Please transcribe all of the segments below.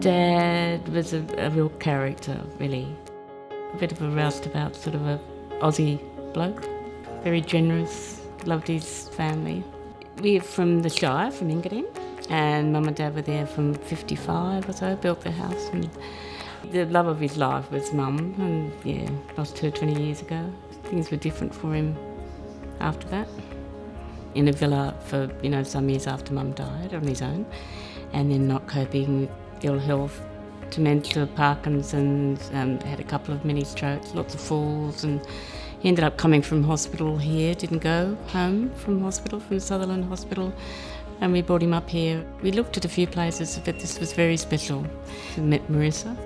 Dad was a real character, really. A bit of a roustabout, sort of a Aussie bloke. Very generous, loved his family. We're from the Shire, from Engadine, and Mum and Dad were there from 55 or so, built their house. And the love of his life was Mum, and yeah, lost her 20 years ago. Things were different for him after that. In a villa for, some years after Mum died on his own, and then not coping with ill health, dementia, Parkinson's, had a couple of mini strokes, lots of falls, and he ended up coming from hospital here, didn't go home from hospital, from Sutherland Hospital, and we brought him up here. We looked at a few places, but this was very special. We met Marissa,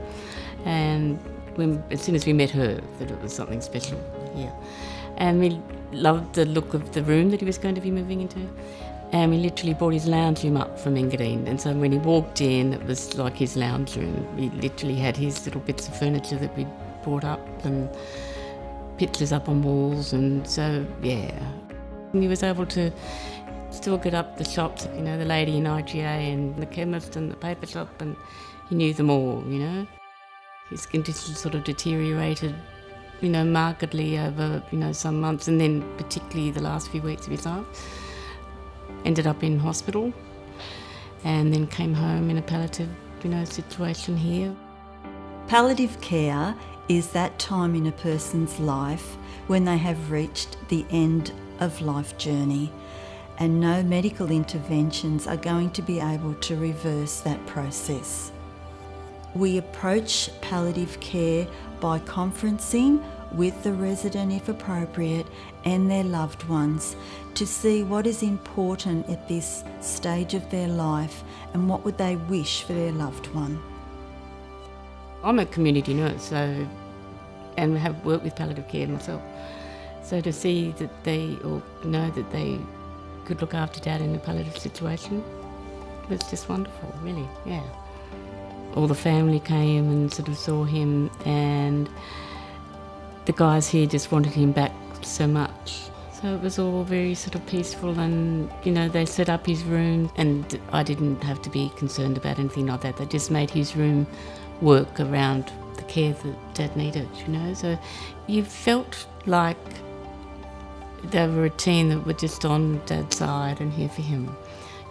and as soon as we met her, that it was something special here. And we loved the look of the room that he was going to be moving into. And we literally brought his lounge room up from Engadine. And so when he walked in, it was like his lounge room. We literally had his little bits of furniture that we brought up and pictures up on walls. And so, yeah. And he was able to still get up the shops, the lady in IGA and the chemist and the paper shop, and he knew them all, His condition sort of deteriorated, markedly over, some months, and then particularly the last few weeks of his life. Ended up in hospital and then came home in a palliative, situation here. Palliative care is that time in a person's life when they have reached the end of life journey, and no medical interventions are going to be able to reverse that process. We approach palliative care by conferencing with the resident, if appropriate, and their loved ones to see what is important at this stage of their life and what would they wish for their loved one. I'm a community nurse, and have worked with palliative care myself. So to see that they, or know that they could look after Dad in a palliative situation was just wonderful, really, yeah. All the family came and sort of saw him, and the guys here just wanted him back so much. So it was all very sort of peaceful, and, they set up his room, and I didn't have to be concerned about anything like that. They just made his room work around the care that Dad needed, So you felt like they were a team that were just on Dad's side and here for him.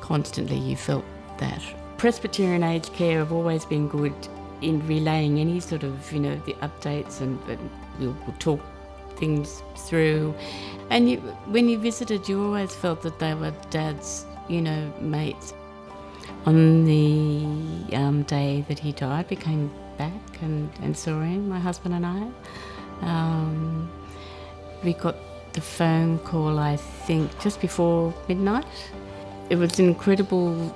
Constantly you felt that. Presbyterian Aged Care have always been good in relaying any sort of, the updates, and we'll talk things through. And when you visited, you always felt that they were Dad's, mates. On the day that he died, we came back and saw him, my husband and I. We got the phone call, I think, just before midnight. It was incredible,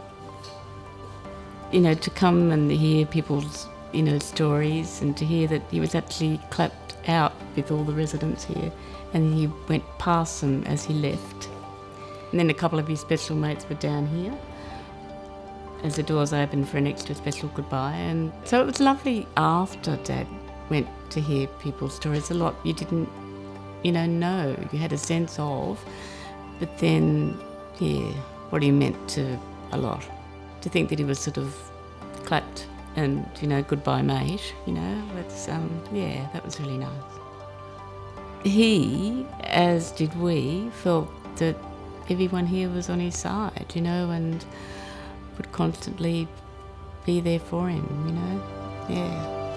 to come and hear people's, stories, and to hear that he was actually clapped out with all the residents here, and he went past them as he left. And then a couple of his special mates were down here as the doors opened for an extra special goodbye. And so it was lovely after Dad went to hear people's stories. A lot you didn't, know, you had a sense of, but then, yeah, what he meant to a lot. To think that he was sort of clapped and, goodbye mate, it's, that was really nice. He, as did we, felt that everyone here was on his side, and would constantly be there for him, yeah.